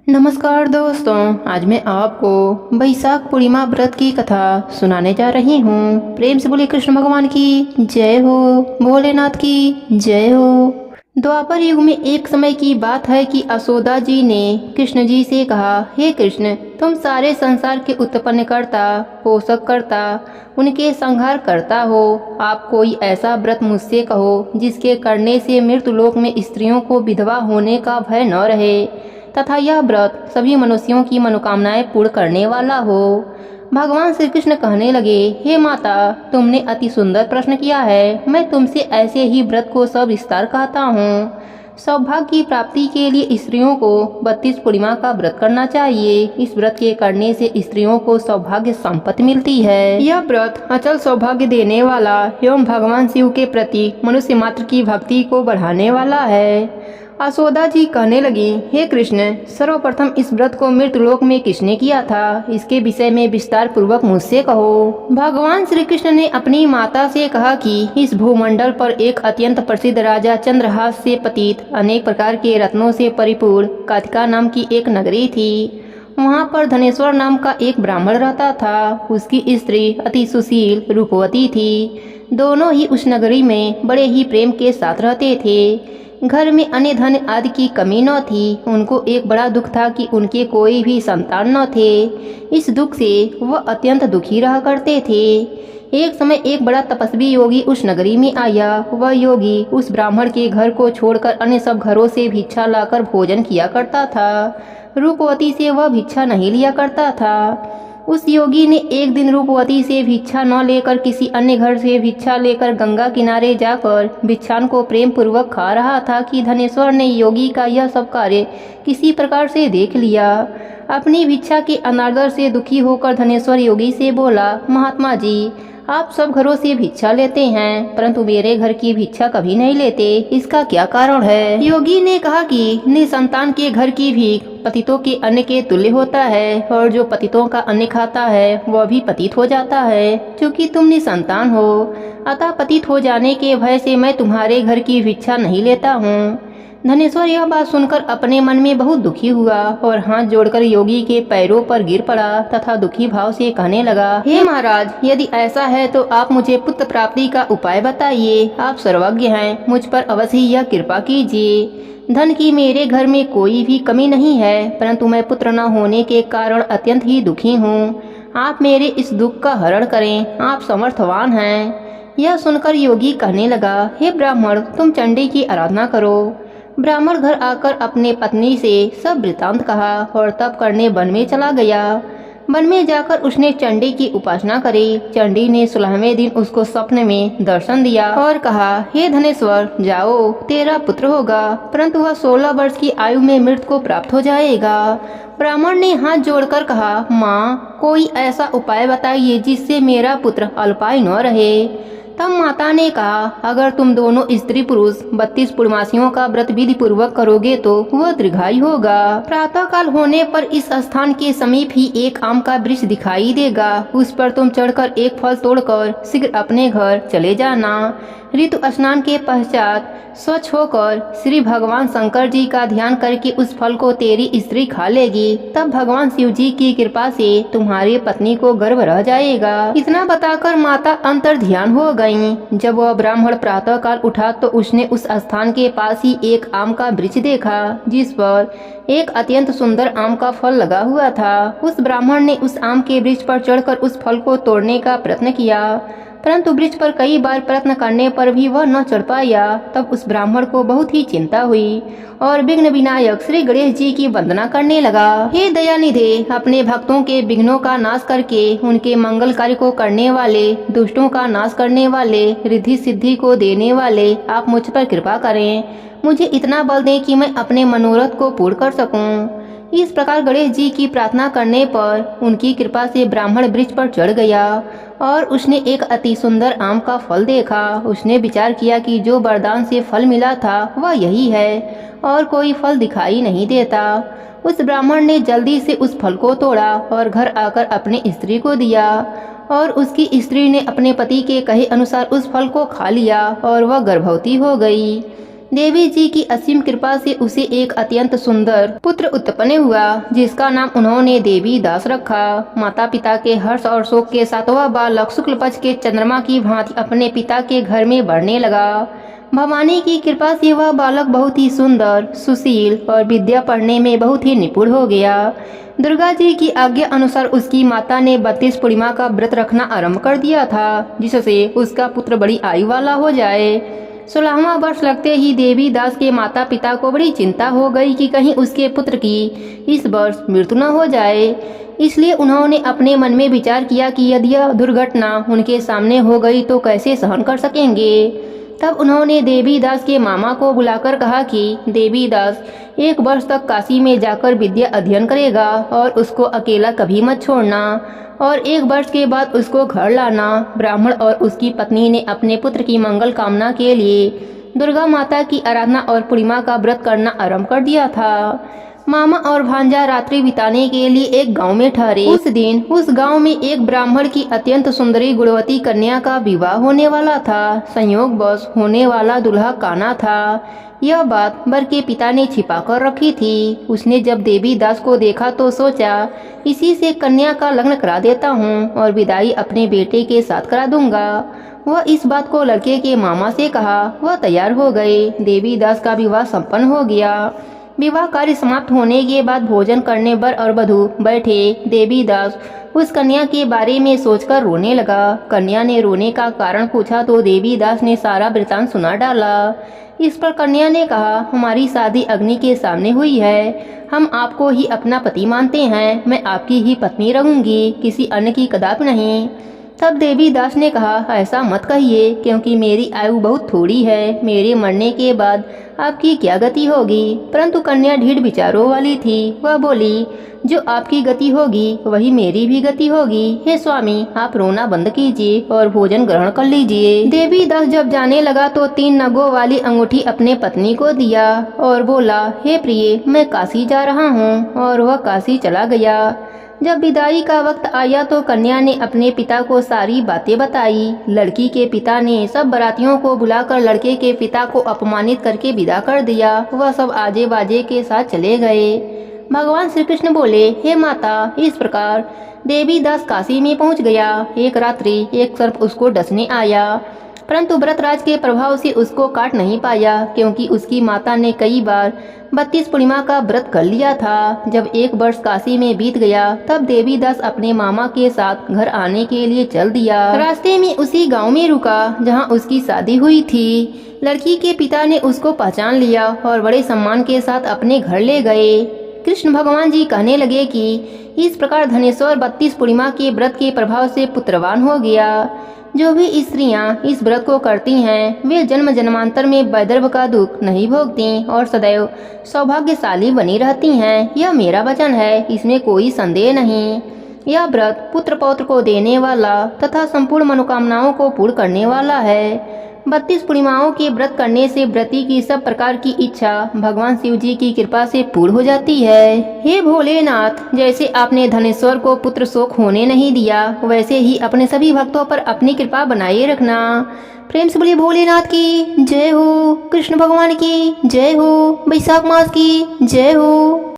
नमस्कार दोस्तों, आज मैं आपको बैसाख पूर्णिमा व्रत की कथा सुनाने जा रही हूँ। प्रेम से बोले कृष्ण भगवान की जय हो, भोलेनाथ की जय हो। द्वापर युग में एक समय की बात है कि यशोदा जी ने कृष्ण जी से कहा, हे कृष्ण, तुम सारे संसार के उत्पन्न करता, पोषक करता, उनके संहार करता हो। आप कोई ऐसा व्रत मुझसे कहो जिसके करने से मृत्यु लोक में स्त्रियों को विधवा होने का भय न रहे तथा यह व्रत सभी मनुष्यों की मनोकामनाएं पूर्ण करने वाला हो। भगवान श्री कृष्ण कहने लगे, हे माता, तुमने अति सुंदर प्रश्न किया है। मैं तुमसे ऐसे ही व्रत को सविस्तार कहता हूँ। सौभाग्य की प्राप्ति के लिए स्त्रियों को 32 पूर्णिमा का व्रत करना चाहिए। इस व्रत के करने से स्त्रियों को सौभाग्य संपत्ति मिलती है। यह व्रत अचल सौभाग्य देने वाला एवं भगवान शिव के प्रति मनुष्य मात्र की भक्ति को बढ़ाने वाला है। यशोदा जी कहने लगी, हे कृष्ण, सर्वप्रथम इस व्रत को मृत्युलोक में किसने किया था, इसके विषय में विस्तार पूर्वक मुझसे कहो। भगवान श्री कृष्ण ने अपनी माता से कहा कि इस भूमंडल पर एक अत्यंत प्रसिद्ध राजा चंद्रहास से पतित अनेक प्रकार के रत्नों से परिपूर्ण कातिका नाम की एक नगरी थी। वहाँ पर धनेश्वर नाम का एक ब्राह्मण रहता था। उसकी स्त्री अति सुशील रूपवती थी। दोनों ही उस नगरी में बड़े ही प्रेम के साथ रहते थे। घर में अन्य धन आदि की कमी न थी। उनको एक बड़ा दुख था कि उनके कोई भी संतान न थे। इस दुख से वह अत्यंत दुखी रहा करते थे। एक समय एक बड़ा तपस्वी योगी उस नगरी में आया। वह योगी उस ब्राह्मण के घर को छोड़कर अन्य सब घरों से भिक्षा लाकर भोजन किया करता था। रूपवती से वह भिक्षा नहीं लिया करता था। उस योगी ने एक दिन रूपवती से भिक्षा न लेकर किसी अन्य घर से भिक्षा लेकर गंगा किनारे जाकर भिक्षान को प्रेम पूर्वक खा रहा था कि धनेश्वर ने योगी का यह सब कार्य किसी प्रकार से देख लिया। अपनी भिक्षा के अनादर से दुखी होकर धनेश्वर योगी से बोला, महात्मा जी, आप सब घरों से भिक्षा लेते हैं परंतु मेरे घर की भिक्षा कभी नहीं लेते, इसका क्या कारण है। योगी ने कहा कि निसंतान के घर की भीख पतितों के अन्न के तुल्य होता है और जो पतितों का अन्न खाता है वह भी पतित हो जाता है। क्योंकि तुम निसंतान हो, अतः पतित हो जाने के भय से मैं तुम्हारे घर की भिक्षा नहीं लेता हूँ। धनेश्वर यह बात सुनकर अपने मन में बहुत दुखी हुआ और हाथ जोड़कर योगी के पैरों पर गिर पड़ा तथा दुखी भाव से कहने लगा, हे महाराज, यदि ऐसा है तो आप मुझे पुत्र प्राप्ति का उपाय बताइए। आप सर्वज्ञ हैं, मुझ पर अवश्य यह कृपा कीजिए। धन की मेरे घर में कोई भी कमी नहीं है परंतु मैं पुत्र न होने के कारण अत्यंत ही दुखी हूँ। आप मेरे इस दुख का हरण करें, आप समर्थवान हैं। यह सुनकर योगी कहने लगा, हे ब्राह्मण, तुम चंडी की आराधना करो। ब्राह्मण घर आकर अपने पत्नी से सब वृतांत कहा और तप करने वन में चला गया। वन में जाकर उसने चंडी की उपासना करी। चंडी ने 16वें दिन उसको स्वप्न में दर्शन दिया और कहा, हे धनेश्वर, जाओ, तेरा पुत्र होगा परंतु वह 16 वर्ष की आयु में मृत्यु को प्राप्त हो जाएगा। ब्राह्मण ने हाथ जोड़कर कहा, माँ, कोई ऐसा उपाय बताइए जिससे मेरा पुत्र अल्पायु न रहे। तब माता ने कहा, अगर तुम दोनों स्त्री पुरुष 32 पूर्णमासियों का व्रत विधि पूर्वक करोगे तो वह दीर्घायु होगा। प्रातः काल होने पर इस स्थान के समीप ही एक आम का वृक्ष दिखाई देगा। उस पर तुम चढ़कर एक फल तोड़कर शीघ्र अपने घर चले जाना। ऋतु स्नान के पश्चात स्वच्छ होकर श्री भगवान शंकर जी का ध्यान करके उस फल को तेरी स्त्री खा लेगी। तब भगवान शिव जी की कृपा से तुम्हारी पत्नी को गर्भ रह जाएगा। इतना बताकर माता अंतर ध्यान हो गयी। जब वह ब्राह्मण प्रातः काल उठा तो उसने उस स्थान के पास ही एक आम का वृक्ष देखा जिस पर एक अत्यंत सुंदर आम का फल लगा हुआ था। उस ब्राह्मण ने उस आम के वृक्ष पर चढ़कर उस फल को तोड़ने का प्रयत्न किया परंतु वृक्ष पर कई बार प्रयत्न करने पर भी वह न चढ़ पाया। तब उस ब्राह्मण को बहुत ही चिंता हुई और विघ्न विनायक श्री गणेश जी की वंदना करने लगा। हे दयानिधे, अपने भक्तों के विघ्नों का नाश करके उनके मंगल कार्य को करने वाले, दुष्टों का नाश करने वाले, रिद्धि सिद्धि को देने वाले, आप मुझ पर कृपा करें। मुझे इतना बल दें कि मैं अपने मनोरथ को पूर्ण कर सकूं। इस प्रकार गणेश जी की प्रार्थना करने पर उनकी कृपा से ब्राह्मण वृक्ष पर चढ़ गया और उसने एक अति सुंदर आम का फल देखा। उसने विचार किया कि जो वरदान से फल मिला था वह यही है और कोई फल दिखाई नहीं देता। उस ब्राह्मण ने जल्दी से उस फल को तोड़ा और घर आकर अपनी स्त्री को दिया और उसकी स्त्री ने अपने पति के कहे अनुसार उस फल को खा लिया और वह गर्भवती हो गई। देवी जी की असीम कृपा से उसे एक अत्यंत सुंदर पुत्र उत्पन्न हुआ, जिसका नाम उन्होंने देवी दास रखा। माता पिता के हर्ष और शोक के साथ वह बालक शुक्ल पक्ष के चंद्रमा की भांति अपने पिता के घर में बढ़ने लगा। भवानी की कृपा से वह बालक बहुत ही सुंदर, सुशील और विद्या पढ़ने में बहुत ही निपुण हो गया। दुर्गा जी की आज्ञा अनुसार उसकी माता ने 32 पूर्णिमा का व्रत रखना आरंभ कर दिया था, जिससे उसका पुत्र बड़ी आयु वाला हो जाए। 16वां वर्ष लगते ही देवी दास के माता पिता को बड़ी चिंता हो गई कि कहीं उसके पुत्र की इस वर्ष मृत्यु न हो जाए। इसलिए उन्होंने अपने मन में विचार किया कि यदि यह दुर्घटना उनके सामने हो गई तो कैसे सहन कर सकेंगे। तब उन्होंने देवी दास के मामा को बुलाकर कहा कि देवी दास 1 वर्ष तक काशी में जाकर विद्या अध्ययन करेगा और उसको अकेला कभी मत छोड़ना, और 1 वर्ष के बाद उसको घर लाना। ब्राह्मण और उसकी पत्नी ने अपने पुत्र की मंगल कामना के लिए दुर्गा माता की आराधना और पूर्णिमा का व्रत करना आरंभ कर दिया था। मामा और भांजा रात्रि बिताने के लिए एक गांव में ठहरे। उस दिन उस गांव में एक ब्राह्मण की अत्यंत सुंदरी गुणवती कन्या का विवाह होने वाला था। संयोगवश होने वाला दूल्हा काना था। यह बात वर के पिता ने छिपा कर रखी थी। उसने जब देवी दास को देखा तो सोचा, इसी से कन्या का लग्न करा देता हूँ और विदाई अपने बेटे के साथ करा दूंगा। वह इस बात को लड़के के मामा से कहा। वह तैयार हो गए। देवी दास का विवाह संपन्न हो गया। विवाह कार्य समाप्त होने के बाद भोजन करने वर और वधू बैठे। देवी दास उस कन्या के बारे में सोचकर रोने लगा। कन्या ने रोने का कारण पूछा तो देवी दास ने सारा वृतांत सुना डाला। इस पर कन्या ने कहा, हमारी शादी अग्नि के सामने हुई है। हम आपको ही अपना पति मानते हैं। मैं आपकी ही पत्नी रहूंगी, किसी अन्य की कदापि नहीं। तब देवी दास ने कहा, ऐसा मत कहिए, क्योंकि मेरी आयु बहुत थोड़ी है। मेरे मरने के बाद आपकी क्या गति होगी। परंतु कन्या ढीठ विचारों वाली थी। वह बोली, जो आपकी गति होगी वही मेरी भी गति होगी। हे स्वामी, आप रोना बंद कीजिए और भोजन ग्रहण कर लीजिए। देवी दास जब जाने लगा तो 3 नगों वाली अंगूठी अपने पत्नी को दिया और बोला, हे प्रिय, मैं काशी जा रहा हूँ। और वह काशी चला गया। जब विदाई का वक्त आया तो कन्या ने अपने पिता को सारी बातें बताई। लड़की के पिता ने सब बारातियों को बुलाकर लड़के के पिता को अपमानित करके विदा कर दिया। वह सब आजे बाजे के साथ चले गए। भगवान श्री कृष्ण बोले, हे माता, इस प्रकार देवी दास काशी में पहुंच गया। एक रात्रि एक सर्प उसको डसने आया, परंतु व्रतराज के प्रभाव से उसको काट नहीं पाया, क्योंकि उसकी माता ने कई बार 32 पूर्णिमा का व्रत कर लिया था। जब 1 वर्ष काशी में बीत गया तब देवी दास अपने मामा के साथ घर आने के लिए चल दिया। रास्ते में उसी गांव में रुका जहां उसकी शादी हुई थी। लड़की के पिता ने उसको पहचान लिया और बड़े सम्मान के साथ अपने घर ले गए। कृष्ण भगवान जी कहने लगे कि इस प्रकार धनेश्वर 32 पूर्णिमा के व्रत के प्रभाव से पुत्रवान हो गया। जो भी स्त्रियां इस व्रत को करती हैं वे जन्म जन्मांतर में वैधर्भ का दुख नहीं भोगती और सदैव सौभाग्यशाली बनी रहती हैं। यह मेरा वचन है, इसमें कोई संदेह नहीं। यह व्रत पुत्र पौत्र को देने वाला तथा संपूर्ण मनोकामनाओं को पूर्ण करने वाला है। 32 पूर्णिमाओं के व्रत करने से व्रती की सब प्रकार की इच्छा भगवान शिव जी की कृपा से पूर्ण हो जाती है। हे भोलेनाथ, जैसे आपने धनेश्वर को पुत्र शोक होने नहीं दिया, वैसे ही अपने सभी भक्तों पर अपनी कृपा बनाए रखना। प्रेम से बोलिए भोलेनाथ की जय हो, कृष्ण भगवान की जय हो, वैशाख मास की जय हो।